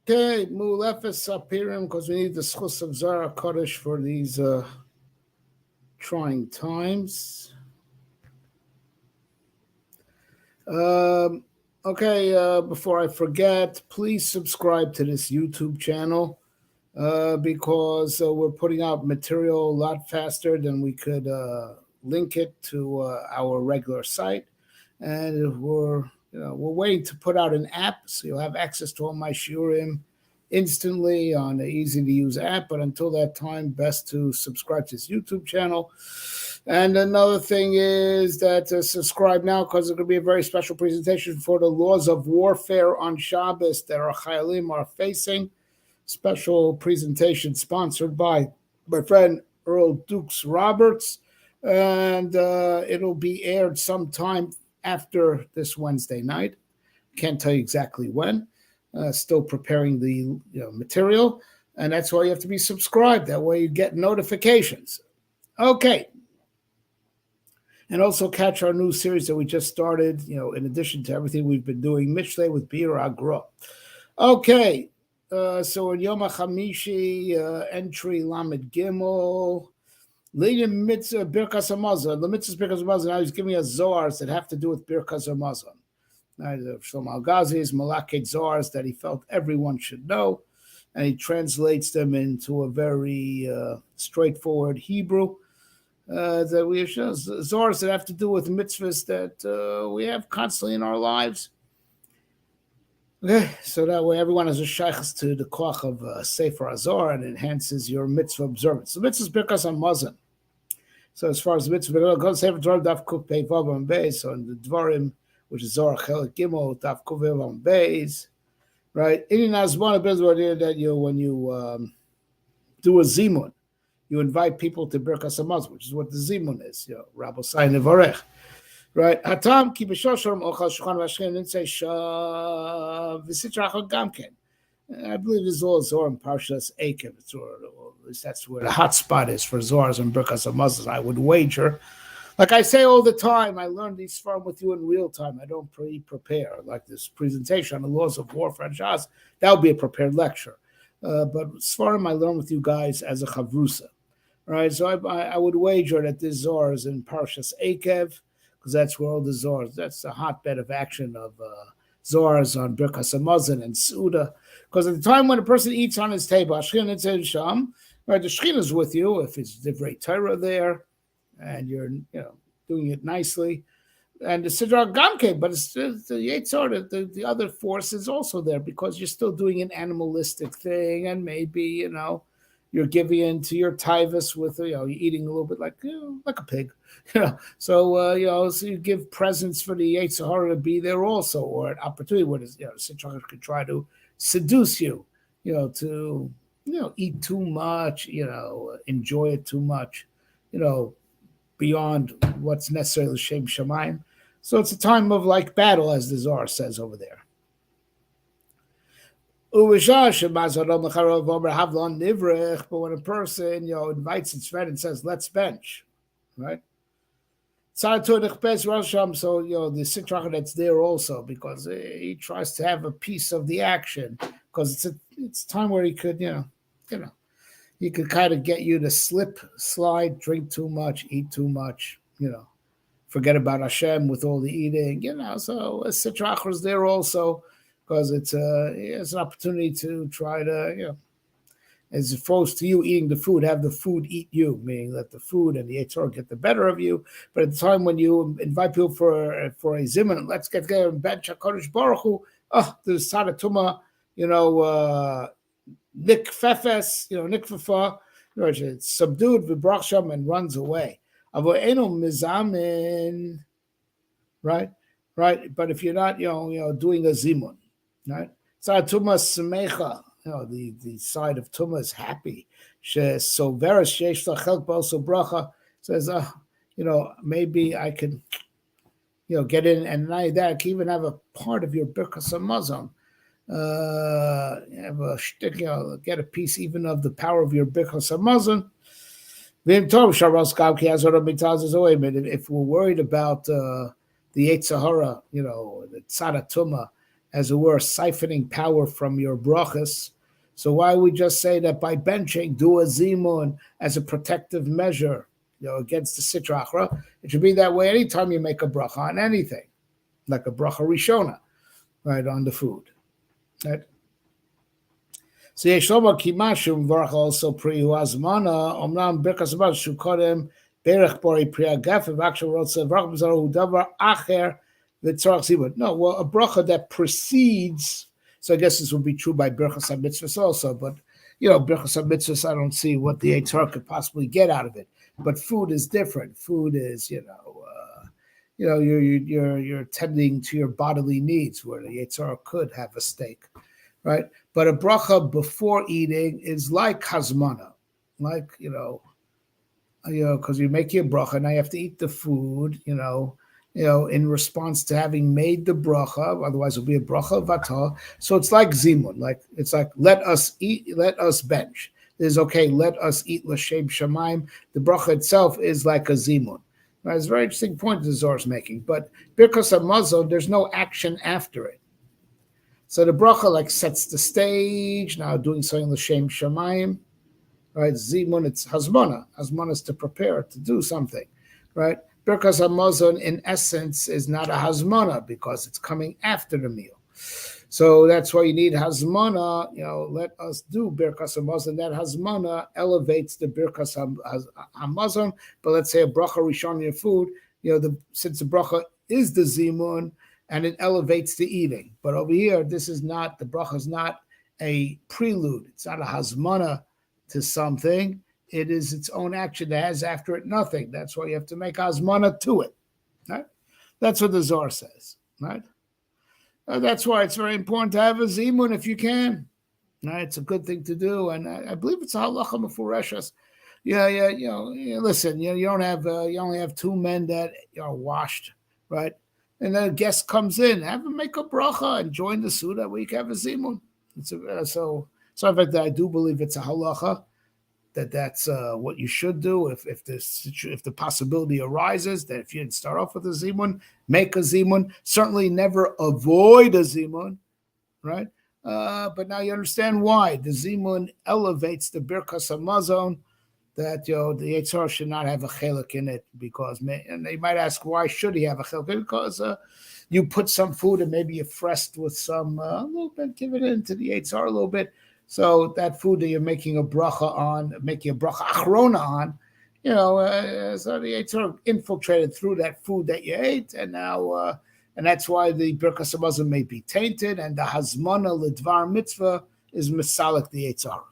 Okay, Mulefes Sappirim, because we need the schus of Zara Kodesh for these trying times. Um, okay, before I forget, please subscribe to this YouTube channel because we're putting out material a lot faster than we could link it to our regular site, and we're waiting to put out an app so you'll have access to all my shiurim instantly on an easy to use app. But until that time, best to subscribe to this YouTube channel. And another thing is that subscribe now because there's going to be a very special presentation for the laws of warfare on Shabbos that our Chayalim are facing. Special presentation sponsored by my friend Earl Dukes Roberts, and it'll be aired sometime after this Wednesday night. Can't tell you exactly when. Still preparing the material, and that's why you have to be subscribed. That way you get notifications. Okay. And also catch our new series that we just started, in addition to everything we've been doing, Mishle with Bir Agro. Okay, so in Yom HaChamishi, entry Lamed Gimel, Leading Mitzvah Birkas HaMazon. The Mitzvah Birkas HaMazon, now he's giving us Zohars that have to do with Birkas HaMazon. Shlomo Al-Ghazi's Malaket Zohars that he felt everyone should know, and he translates them into a very straightforward Hebrew. That we have Zohars that have to do with mitzvahs that we have constantly in our lives. Okay, so that way everyone has a shaykhs to the koach of Sefer HaZohar and enhances your mitzvah observance. The mitzvah is Birkas HaMazon. So as far as the mitzvah goes, Sefer Torah Daf Kuf Pei Vav Am Beis, so in the Dvarim, which is Zohar Chelik Gimel Daf Kuf Vav Am Beis, right? In Azman Bezor that when you do a zimun, you invite people to Birkas HaMazon, which is what the zimun is. Rabbi Sai Nevarech. Right. Hatam ki b'shosharim ochal shulchan v'ashchem nitzei shav v'sitrachot gamken. I believe this is all Zohar and Parshas Eikev. At least that's where the hot spot is for Zohars and Birkas HaMazon. I would wager. Like I say all the time, I learn these from with you in real time. I don't prepare like this presentation on the laws of warfare and Shas. That would be a prepared lecture. But Svarim I learn with you guys as a chavrusa. Right, so I would wager that this Zohar is in Parshas Eikev, because that's where all the Zohars, that's the hotbed of action of Zohars on Birkas HaMazon and Suda. Because at the time when a person eats on his table, Ashkin and Sham, right, the Shkin is with you if it's Divrei Torah there, and you're doing it nicely. And the Sidra Gamke, but it's the Yetzor, the other force is also there because you're still doing an animalistic thing, and maybe, you're giving in to your tivus with, you're eating a little bit like a pig, So, so you give presents for the Yetzirah to be there also, or an opportunity where Sitra could try to seduce you, to, eat too much, enjoy it too much, beyond what's necessary l'shem shamayim. So it's a time of like battle, as the Zohar says over there. But when a person, invites his friend and says, let's bench, right? So, the Sitrach that's there also, because he tries to have a piece of the action, because it's time where he could, he could kind of get you to slip, slide, drink too much, eat too much, forget about Hashem with all the eating, so Sitrach is there also, because it's an opportunity to try to, as opposed to you eating the food, have the food eat you, meaning let the food and the Yetzirah get the better of you. But at the time when you invite people for a zimun, let's get together and bench HaKadosh Baruch Hu, the Sadatuma, Nik Fefes, Nik Fefa, it's subdued, Vibrachsham, and runs away. Avo'enu mizamin, right? But if you're not, doing a zimun, right? Sadatuma Smecha, the side of Tumah is happy. So Veras Shesh Lachelk B'Oso Bracha says, maybe I can, get in, and not that I can even have a part of your Birkas HaMazon. Have a shtick, get a piece even of the power of your Birkas HaMazon. If we're worried about the Yetzirah, the Tzad Tumah, as it were, siphoning power from your brachas. So why we just say that by benching, do a zimun as a protective measure, against the sitra achra? It should be that way anytime you make a bracha on anything, like a bracha rishona, right, on the food. Right? So Yeshlomo Kimashum Varach also Pri Azmana Omnam Birkas Abad Shukodem Berech Bori Priya Gafev Aksha Rotsa Varach B'Zaru Davar Acher V'Tzarach Zibud. No, well, a bracha that precedes. So I guess this would be true by Birkas HaMitzvahs also, but Birkas HaMitzvahs, I don't see what the Eitzar could possibly get out of it. But food is different. Food is, you're tending to your bodily needs, where the Eitzar could have a steak, right? But a bracha before eating is like hazmana, like, because you make your bracha, now you have to eat the food, in response to having made the bracha, otherwise it'll be a bracha vata. So it's like zimun, it's like let us eat, let us bench. It's okay, let us eat l'shem shamayim. The bracha itself is like a zimun. Right? It's a very interesting point the Zohar is making. But birkas hamazon, there's no action after it. So the bracha sets the stage. Now doing something l'shem shamayim, right? Zimun, it's hazmona. Hazmona is to prepare, to do something, right? Birkas hamazon in essence is not a hazmona because it's coming after the meal. So that's why you need hazmana. Let us do birkas hamazon. That hazmana elevates the birkas hamazon. But let's say a bracha rishon in your food. Since the bracha is the zimun, and it elevates the eating. But over here, the bracha is not a prelude. It's not a hazmana to something. It is its own action that has after it nothing. That's why you have to make hazmana to it. Right? That's what the Zohar says. Right? That's why it's very important to have a zimun if you can. Right? It's a good thing to do, and I believe it's a halacha mefureshes. Listen, you only have two men that are washed, right? And then a guest comes in, have him make a bracha and join the suda. We can have a zimun. So in fact, I do believe it's a halacha that's what you should do if the possibility arises that if you didn't start off with a zimun, make a zimun. Certainly never avoid a zimun, right? But now you understand why the zimun elevates the birkas hamazon. That the Eitzar should not have a chelik in it and they might ask why should he have a chelik? Because you put some food and maybe you frest with some a little bit, give it into the Eitzar a little bit. So that food that you're making a bracha on, making a bracha achrona on, so the Eitzar infiltrated through that food that you ate, and now and that's why the birkas hamazon may be tainted, and the hazmana lidvar mitzvah is misalik the Eitzar.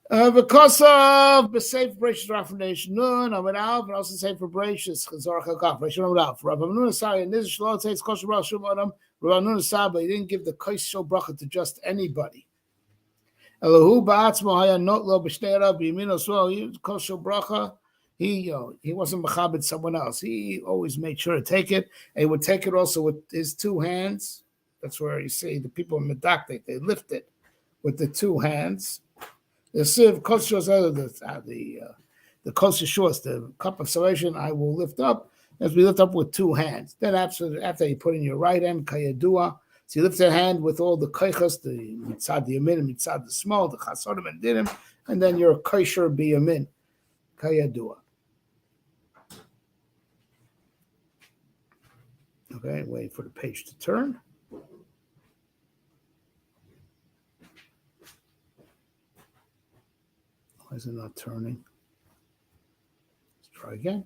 Because of the safe bracious Rafination Nun, Amid Alf, and also safe for bracious Chazar Chakaf, Rashon Amid Alf, Rabbi Nun Asari, and this Shalom says Kosher Brach Shum Adam, Rabbi Nun Asaba, he didn't give the Kosher Bracha to just anybody. Elahu Ba'atzmo Haya Not Lo B'Shnei Rav B'Yamin Osro, Kosher Bracha, he wasn't Machabed someone else. He always made sure to take it, and he would take it also with his two hands. That's where you see the people in Medak, they lift it with the two hands. The sieve kosher the kosher shorts, the cup of salvation, I will lift up as we lift up with two hands. Then after you put in your right hand, kayadua. So you lift your hand with all the kaichas, the mitzad the yamin and mitzad the small, the chasodim and dinim, and then your kosher biyamin, kayadua. Okay, wait for the page to turn. Why is it not turning? Let's try again.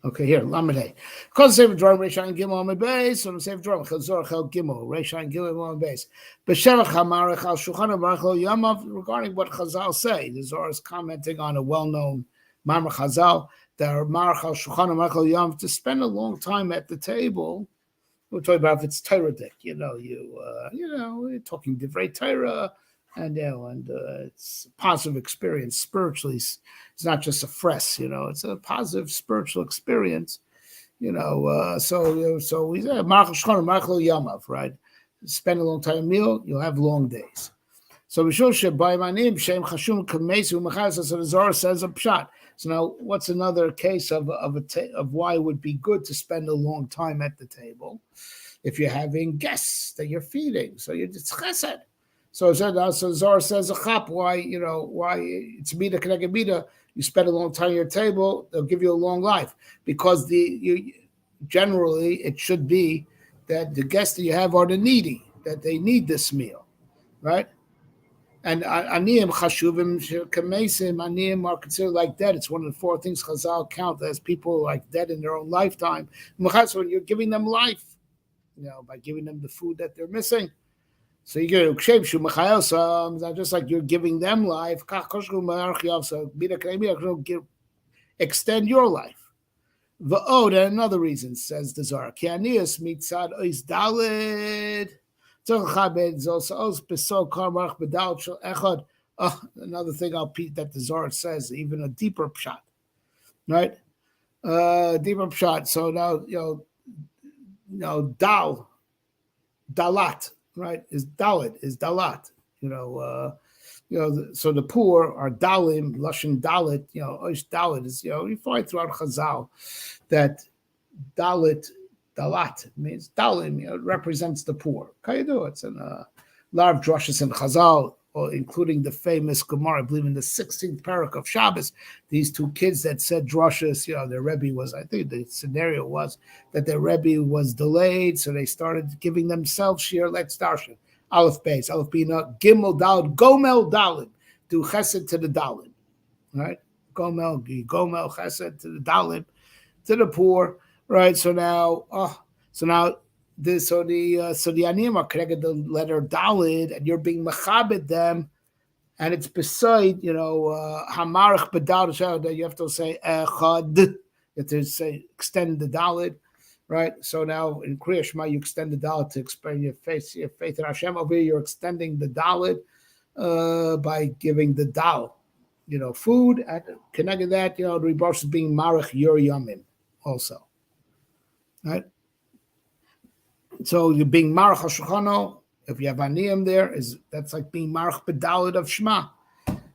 Okay, here, Lamed. Because the same drum, Reishan Gimel on my base, so the same drum, Chazor Chel Gimel, Reishan Gimel on my base. B'Shevach HaMarech Al Shulchan Aruch Lo Yamav, regarding what Chazal say. The Zohar is commenting on a well-known Mamar Chazal, that Marech Al Shulchan Aruch Lo Yamav, to spend a long time at the table. We're talking about if it's Torah dik, we're talking divrei Torah, and it's a positive experience spiritually. It's not just a fress, it's a positive spiritual experience, So we say Marach Shchon, Marach Lo Yamav, right? Spend a long time meal, you'll have long days. So we show Shebaimanim Shem Chashum Kamesu Machas. So the Zohar says a pshat So now, what's another case of why it would be good to spend a long time at the table? If you're having guests that you're feeding, so it's chesed. So Zohar says a chap, why it's mida connected mida. You spend a long time at your table, they'll give you a long life, because generally it should be that the guests that you have are the needy, that they need this meal, right? And aniyim chashuvim kamesim, aniyim are considered like dead. It's one of the 4 things Chazal count as people like dead in their own lifetime. So when you're giving them life, by giving them the food that they're missing. So you get just like you're giving them life. Extend your life. And another reason, says the Zohar, another thing that the Zohar says, even a deeper pshat, right? Deeper pshat. So now, dalat, right? Is dalat. So the poor are dalim, lashon dalit. Oish dalit is you find throughout Chazal that dalit. Dalat means dalim, it represents the poor. Kayadu, it's in a lot of drushes in Chazal, including the famous Gemara, I believe in the 16th parak of Shabbos. These 2 kids that said drushes, their Rebbe was, I think the scenario was that their Rebbe was delayed, so they started giving themselves shir. Let's darshan. Aleph Beis, Aleph Bina, Gimel Dalid, Gomel Dalid, do chesed to the Dalid, right? Gomel chesed to the Dalid, to the poor. Right, so now, the aniyim are connected the letter Dalid, and you're being mechabed them, and it's beside, hamarach bedal. You have to say echad. You have to say extend the Dalid, right? So now in Kriya Shema you extend the Dalid to explain your faith in Hashem. Over here you're extending the Dalid by giving the Dal, food, and connected that, the reverse is being marach your yamim also. Right, so you're being marach hashulchano. If you have aniyim there, that's like being marach bedalid of Shema,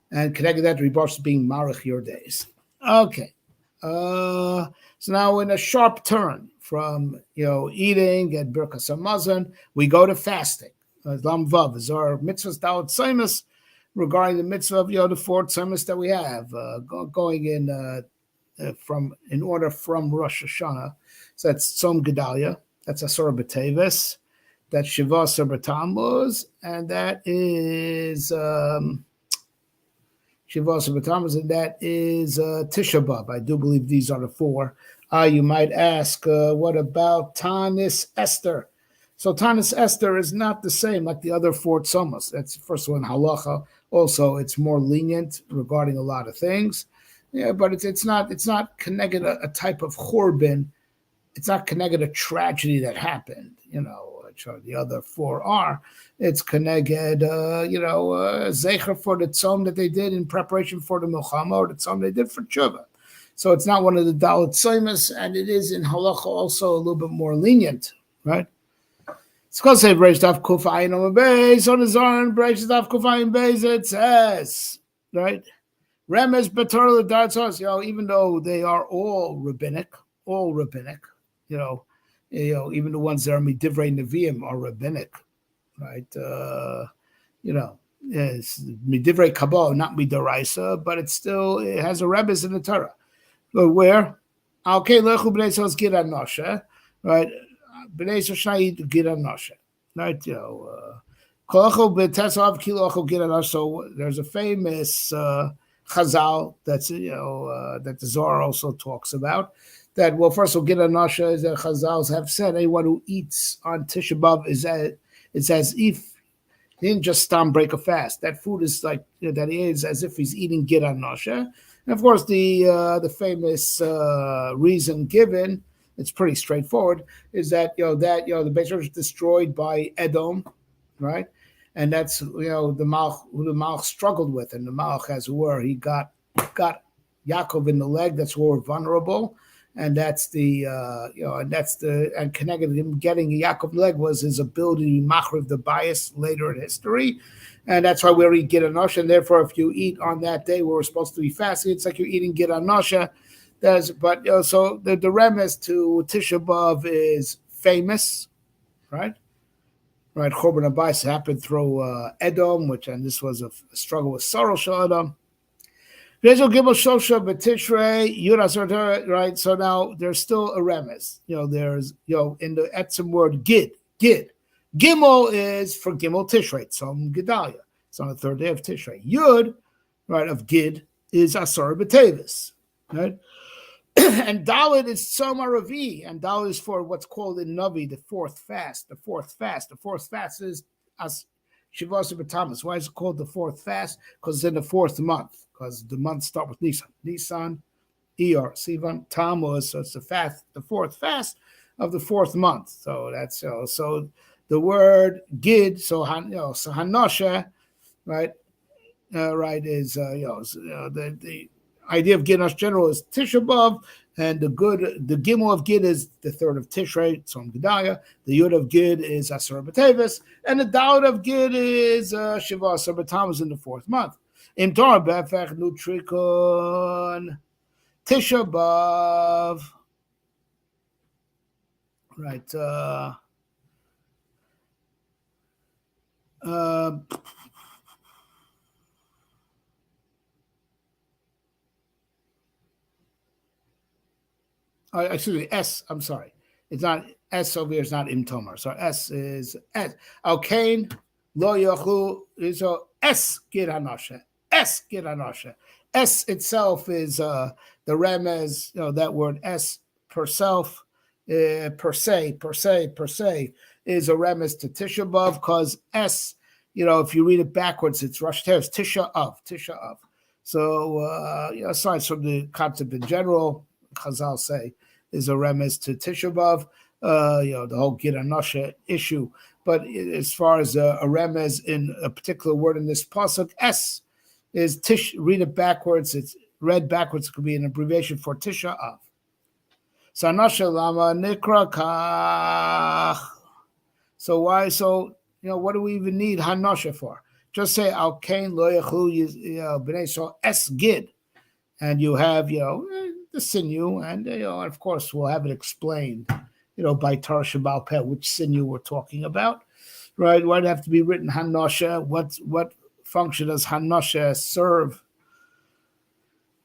and connected that reverse being marach your days. Okay, so now in a sharp turn from eating and birkas hamazon, we go to fasting. Lam vav is our mitzvahs dalat seimus regarding the mitzvah of the 4 seimus that we have going in order from Rosh Hashanah. So that's Tzom Gedalia, that's Asor B'Teves, that's Shiva Asor B'Tammuz, and that is Shiva Asor B'Tammuz, and that is Tisha B'Av. I do believe these are the 4. You might ask, what about Tanis Esther? So Tanis Esther is not the same like the other 4 tzomos. That's the first one, halacha. Also, it's more lenient regarding a lot of things. Yeah, but it's not connected a type of churban. It's not connected a tragedy that happened, which the other 4 are. It's connected, zecher for the tzom that they did in preparation for the milchama, or the tzom they did for tshuva. So it's not one of the dalat tzaimas, and it is in halacha also a little bit more lenient, right? It's called say Breish Daf Kuf Ayin Om Beis on the Zohar Breish Daf Kuf Ayin Beis. It says, right, Remez Betor L'Dartzos. Even though they are all rabbinic, even the ones that are midivrei neviim are rabbinic, right? It's midivrei kabbalah, not midaraisa, but it has a rebbe in the Torah. But where? Okay, lechu b'nei sos gira noshe, right? B'nei sos shnai gira noshe, right? Kolachu b'tesav kilochu gira noshe. So there's a famous chazal that's that the Zohar also talks about. That, well, first of all, Gida Nasha, as the Chazals have said, anyone who eats on Tisha B'Av it's as if he didn't just break a fast. That food is like, that he is as if he's eating Gida Nasha. And of course, the famous reason given, it's pretty straightforward, is that, the Beit Church was destroyed by Edom, right? And that's, the Malach, who the Malach struggled with. And the Malach, as it were, he got Yaakov in the leg. That's where we're vulnerable. and that's the and connected him getting Yaakov leg was his ability to machriv the bias later in history, and that's why we already get anosha. And therefore, if you eat on that day where we're supposed to be fasting, it's like you're eating get anosha. So the remes to Tisha B'av is famous, right? Right, Chorban Abayis happened through Edom, and this was a struggle with Sarosh Edom. Right, so now there's still a remes. There's in the Etzim word gid. Gimel is for Gimel Tishrei, Tzom Gedalia. It's on the third day of Tishrei. Yud, right, of gid is Asar B'Tevis, right? And Dalit is Tzom Aravi, and Dalit is for what's called in Navi the fourth fast. The fourth fast is as Shivas B'Tamas. Why is it called the fourth fast? Because it's in the fourth month. Because the months start with Nisan, Iyar, Sivan, Tammuz. So it's the fourth fast of the fourth month. So that's so the word Gid. So Hanosha, right? Is the idea of Gid general is Tisha B'av, and the Gimel of Gid is the third of Tishrei, Tzom Gedaya. The Yud of Gid is Asar B'Tevis, and the Dalet of Gid is Shiva Asar B'Tammuz in the fourth month. In Torah Befech Nutrikon Tisha B'av, right? Excuse me, S. I'm sorry. It's not S over here. It's not Im Tomar. So S is S. Alkain lo yochu. So S gid hanosha. S gid hanosha. S itself is the remez. That word S per self, per se is a remez to Tisha B'av, because S. If you read it backwards, it's Rosh Teres Tisha Av. So aside from the concept in general, Chazal say is a remez to Tisha B'av, the whole Gid Anosha issue. But as far as a remez in a particular word in this pasuk, S is Tish. Read it backwards. It's read backwards. It could be an abbreviation for Tisha Av. So Anosha Lama Nikra Kach. So why? So what do we even need Hanosha for? Just say Al Kain Lo Yachlu B'nei So S Gid, and you have the sinew, and of course we'll have it explained, by Torah Shabbal Peh, which sinew we're talking about, right? Why'd it have to be written Hanosha? What function does Hanosha serve?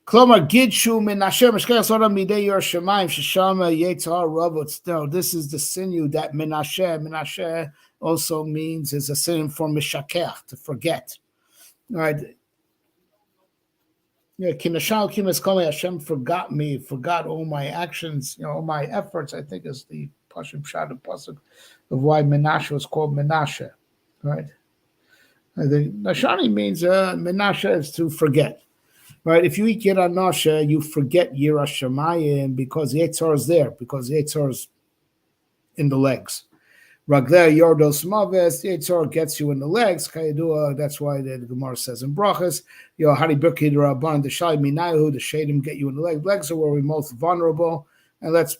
Klomar Gidshu min Asher Meshkech Sodom Midei Yor Shemaim Sheshama Yetzar Ravot. No, this is the sinew that Menashe. Menashe also means is a synonym for Mishakech, to forget, right? Hashem forgot me, forgot all my actions, all my efforts. I think is the Pashim Shad Pasuk of why Menashe was called Menashe, right? I think Nashani means Menashe is to forget, right? If you eat Yira Nasha, you forget Yira Shemayim because the Yetzar is there, because the Yetzar is in the legs. Ragler Yordos Maves, the Yitzhar gets you in the legs. Kayadua, that's why the Gemara says in Brachas, Hari Birki Rabban, the Shai Minayu, the Shadim get you in the legs. Legs are where we're most vulnerable. And let's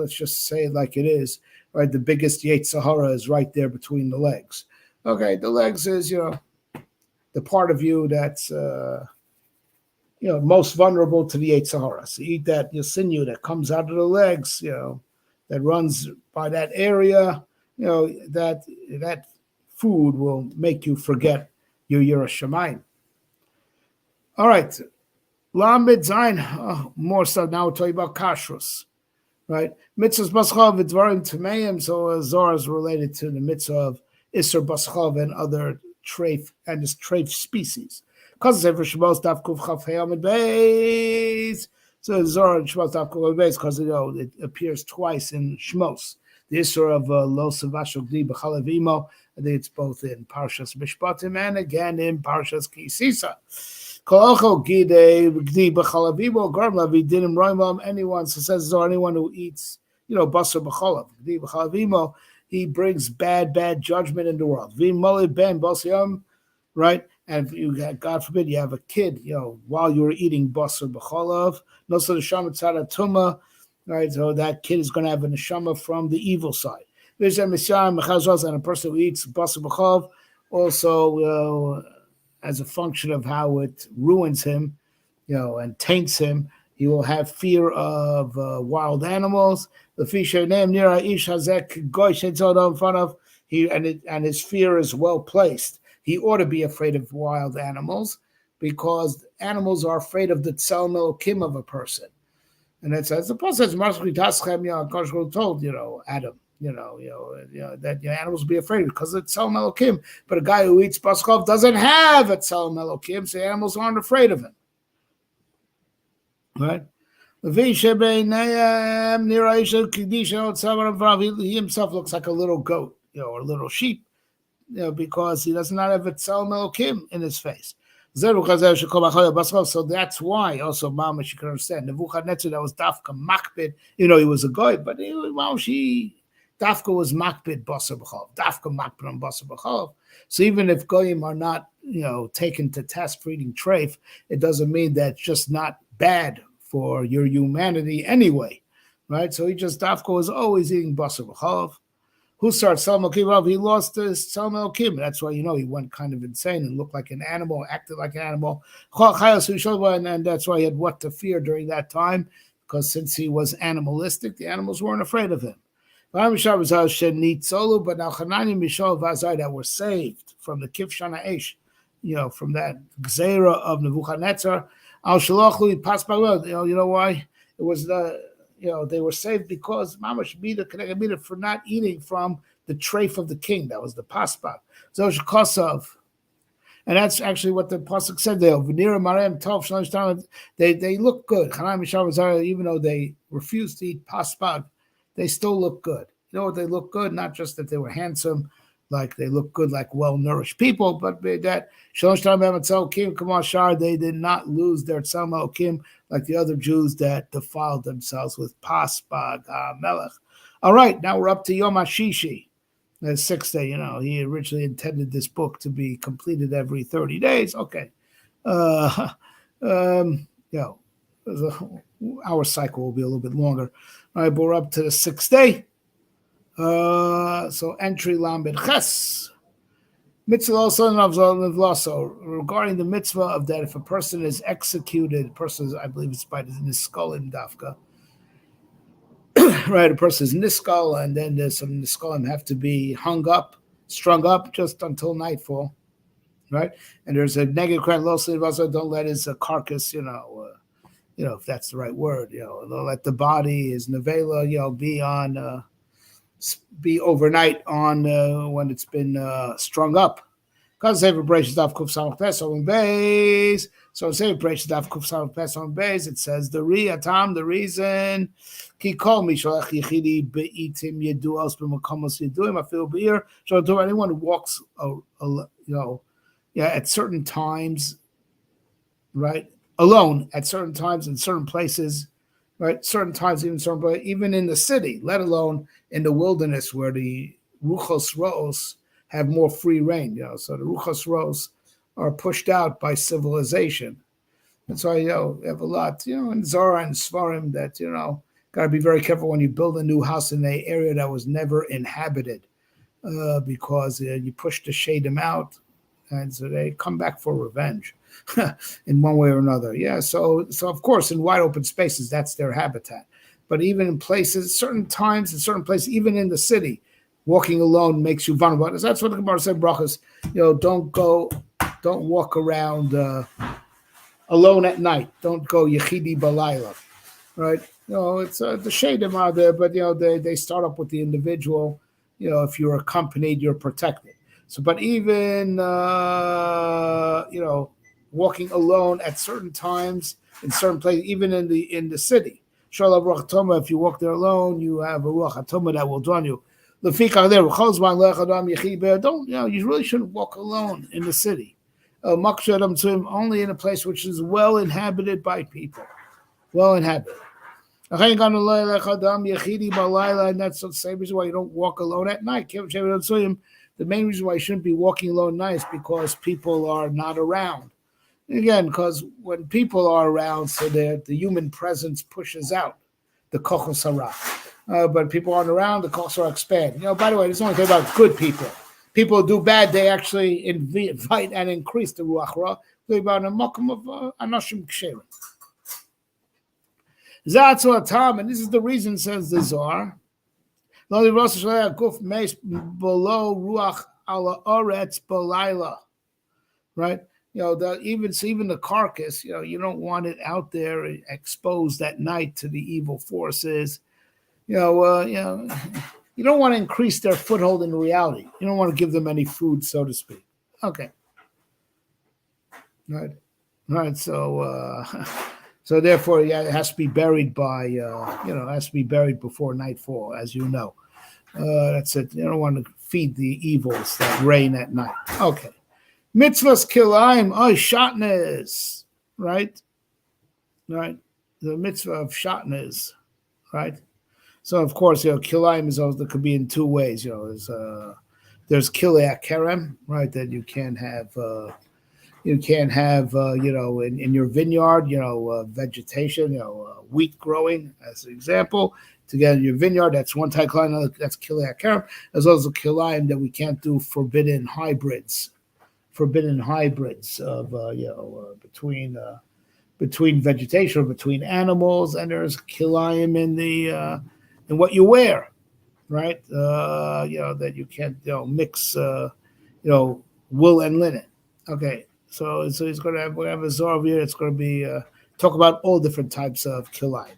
just say it like it is, right? The biggest Yetzirah is right there between the legs. Okay, the legs is, the part of you that's, most vulnerable to the Yetzirah. So eat that sinew that comes out of the legs, that runs by that area. That food will make you forget your Yira Shemayim. All right. Lamed Zayin, more stuff. Now we're talking about kashrus, right? Mitzvahs Baschav Vidvarim Tameim. So Zohar is related to the mitzvah of Isser Baschav and other treif and this treif species. Because it's every Shabbos Daf Kuf Chaf Hayamid Beis. So Zohar and Shabbos Daf Kuf Beis because it appears twice in Shmos. The Isra of Lo Savashal Gdi B'Chalavimo. I think it's both in Parshas Mishpatim and again in Parshas Kisisa. Kolocho Gdi B'Chalavimo Garm Lavi Dinim Roimam. Anyone, so says anyone who eats, Basar B'Chalav Gdi B'Chalavimo, he brings bad judgment in the world. V'Moli Ben Basiam, right? And if you, God forbid, you have a kid, while you're eating Basar B'Chalav, no so the Shamat Tzara Tuma. right? So that kid is going to have a neshama from the evil side. And a person who eats basar b'chov also as a function of how it ruins him, and taints him. He will have fear of wild animals. The fisher name near ish hazek goy in front of he and his fear is well placed. He ought to be afraid of wild animals because animals are afraid of the tzel melokim of a person. And it says the process told Adam, that animals will be afraid because it's tzel melokim. But a guy who eats baskov doesn't have a tzel melokim, so animals aren't afraid of him. Right? He himself looks like a little goat, or a little sheep, because he does not have a tzel melokim in his face. So that's why also Mamash, you can understand Nebuchadnezzar, that was Dafka Makbid, he was a guy, but Dafka was Makbid Basar B'chov, Dafka Makbid on Basar B'chov. So even if goyim are not taken to task for eating treif, it doesn't mean that it's just not bad for your humanity anyway, right? So Dafka was always eating Basar B'chov. Who starts Tzel Melokim? He lost his Tzel Melokim. That's why he went kind of insane and looked like an animal, acted like an animal. And that's why he had what to fear during that time, because since he was animalistic, the animals weren't afraid of him. But now Hanani, Mishael, Vazai that were saved from the Kivshana Eish, from that Gzeira of Nebuchadnezzar. Al Shalachlu Paspa. You know why? It was they were saved because Mamash Mida for not eating from the treif of the king. That was the paspak. Zosh Kosov. And that's actually what the pasuk said there. They look good. Even though they refused to eat paspak, they still look good. You know what they look good? Not just that they were handsome, like they look good, like well-nourished people, but that they did not lose their tzel melokim like the other Jews that defiled themselves with paspag melech. All right, now we're up to Yom HaShishi, the 6th day. He originally intended this book to be completed every 30 days. Okay, our cycle will be a little bit longer. All right, but we're up to the 6th day. So entry Lambed Ches. Mitzvah also regarding the mitzvah of that if a person is executed, I believe it's by the niskal in Dafka, right? A person is niskal, and then there's some niskalim have to be strung up just until nightfall, right? And there's a negative credit also don't let his carcass, if that's the right word, don't let the body, his nevela, be overnight on when it's been strung up. Because say vibration of kuf samach pes on base. So say vibration of kuf samach pes on base. It says the reason. Ki call me shalach yichidi beitim yeduos b'makomos yeduim. I feel beer. So to anyone who walks, at certain times, right, alone at certain times in certain places. Right, certain times, even in the city, let alone in the wilderness where the ruchos roos have more free reign. So the ruchos roos are pushed out by civilization. That's why we have a lot, in Zohar and Svarim that got to be very careful when you build a new house in an area that was never inhabited, because you push the shadim out, and so they come back for revenge. In one way or another. Yeah, so of course in wide open spaces that's their habitat. But even in places, certain times in certain places, even in the city, walking alone makes you vulnerable. That's what the Gemara said, brachas. Don't walk around alone at night. Don't go yechidi balayla. Right? It's the shadim are there, but they start up with the individual. If you're accompanied, you're protected. So, but even walking alone at certain times in certain places, even in the city. If you walk there alone, you have a ruach hatoma that will draw you. Don't you really shouldn't walk alone in the city. Only in a place which is well inhabited by people, well inhabited. And that's the same reason why you don't walk alone at night. The main reason why you shouldn't be walking alone at night is because people are not around. Again, because when people are around, so the human presence pushes out the kochos hara. But people aren't around, the kochos hara expand. By the way, this is only thing about good people. People who do bad, they actually invite and increase the ruach ra. About a makom of anashim ksherim. Zatzu atam, and this is the reason, says the Zohar. Lo Rosh guf meis below ruach ala oretz balayla. Right? Even the carcass, you don't want it out there exposed at night to the evil forces. You don't want to increase their foothold in reality. You don't want to give them any food, so to speak. Okay. Right. So therefore, it has to be buried by, it has to be buried before nightfall, as you know. That's it. You don't want to feed the evils that reign at night. Okay. Mitzvahs kilaim, shatnez, right? The mitzvah of shatnez, right? So of course, kilaim is also, could be in two ways. There's kilei kerem, right? That you can't have. You can't have, in your vineyard, vegetation, wheat growing, as an example. To get in your vineyard, that's one type of kilaim. That's kilei kerem. There's also kilaim that we can't do forbidden hybrids of, between vegetation, or between animals, and there's kilaim in what you wear, right? That you can't, mix, wool and linen. Okay. So he's going to have a Zohar here. It's going to be talk about all different types of kilaim.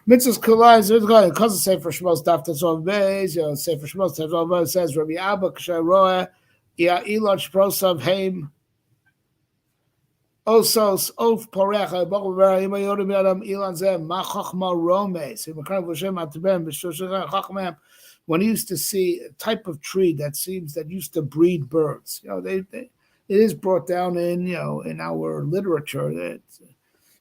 Mitzvahs kilaim. So it's going to because Sefer Shmos Daf Tetzov Beis. Sefer Shmos Tetzov Beis says Rabbi Abba Ksharoah Ilon Shprosav Haim Osos Of Porecha Bachver Imayodim Yadam Ilon Zem Machachma Romes. When he used to see a type of tree that used to breed birds, it is brought down in our literature that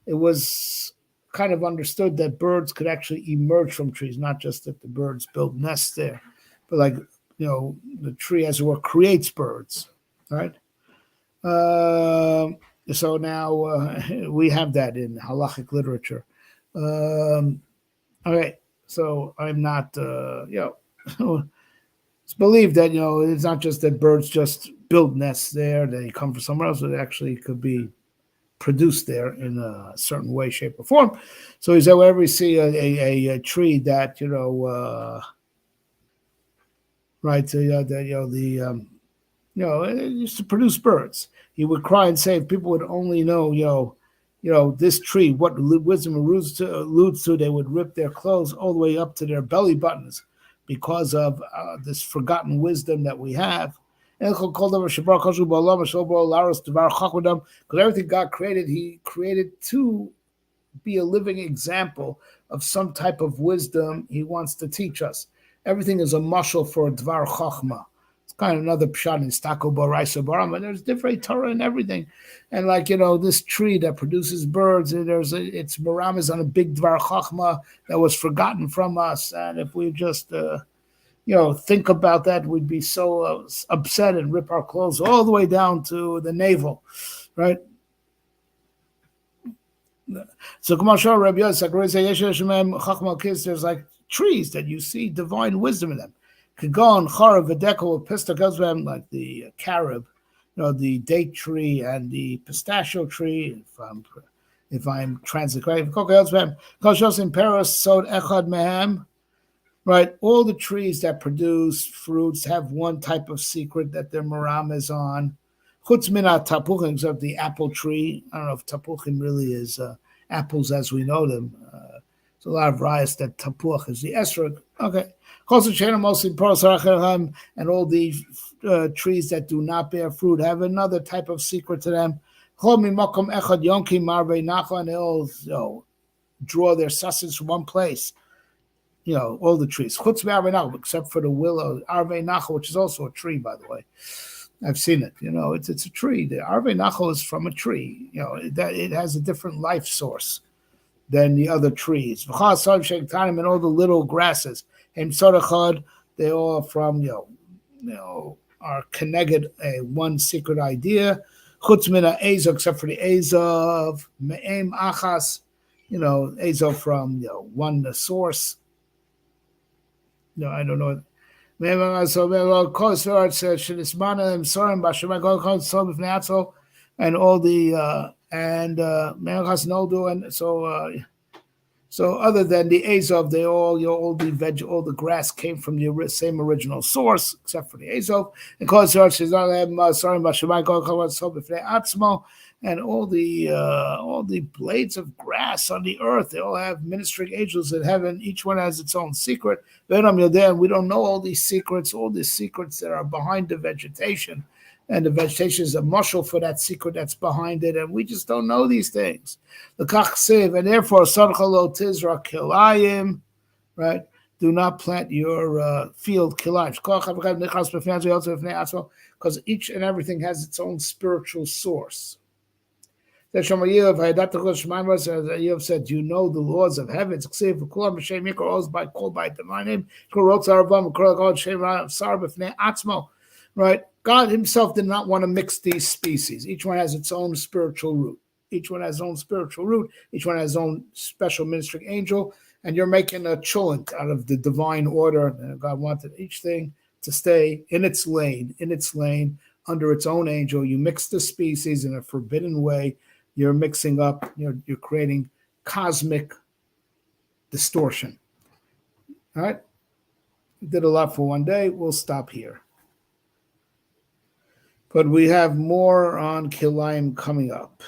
it was kind of understood that birds could actually emerge from trees, not just that the birds build nests there, but the tree, as it were, creates birds, right? So now we have that in halachic literature. Okay, so I'm not, it's believed that, it's not just that birds just build nests there, they come from somewhere else, it actually could be produced there in a certain way, shape, or form. So he said, whenever you see a tree that, it used to produce birds, he would cry and say, if people would only know, this tree, what wisdom alludes to, they would rip their clothes all the way up to their belly buttons because of this forgotten wisdom that we have. Because everything God created, he created to be a living example of some type of wisdom he wants to teach us. Everything is a mashal for Dvar Chachma. It's kind of another pshat in Stako Baraisa Barama. There's different Torah and everything. And this tree that produces birds, it's Maramas on a big Dvar Chachma that was forgotten from us. And if we just... think about that, we'd be so upset and rip our clothes all the way down to the navel, right? So, there's like trees that you see divine wisdom in them. Kagon, Charav, Vedeko, Pistagazvem, like the carob, the date tree and the pistachio tree, if I'm translating correctly. Koshos in Paris, Sod Echad Mehem. Right, all the trees that produce fruits have one type of secret that their maram is on. Chutz mina tapuchim, except the apple tree. I don't know if tapuchim really is apples as we know them. There's a lot of rayas that tapuch is the esrog. Okay, and all the trees that do not bear fruit have another type of secret to them. And they all draw their sustenance from one place. All the trees, except for the willow, Arvei Nachal, which is also a tree, by the way. I've seen it. It's a tree. The Arvei Nachal is from a tree. It has a different life source than the other trees. And all the little grasses, they all from are connected one secret idea. Except for the Ezav, Me'em Achas. Azov from one source. I don't know. And all the and so other than the Azov, they all the grass came from the same original source, except for the Azov. And and all the blades of grass on the earth, they all have ministering angels in heaven. Each one has its own secret. We don't know all these secrets that are behind the vegetation. And the vegetation is a mushel for that secret that's behind it, and we just don't know these things. And therefore, tizra kilayim, right? Do not plant your field kilayim, because each and everything has its own spiritual source. That Yehuv said, "You know the laws of heaven." Called by divine name. Right? God himself did not want to mix these species. Each one has its own spiritual root. Each one has its own special ministering angel, and you're making a chulant out of the divine order. And God wanted each thing to stay in its lane, under its own angel. You mix the species in a forbidden way. You're mixing up, you're creating cosmic distortion. All right? We did a lot for one day. We'll stop here. But we have more on Kilayim coming up.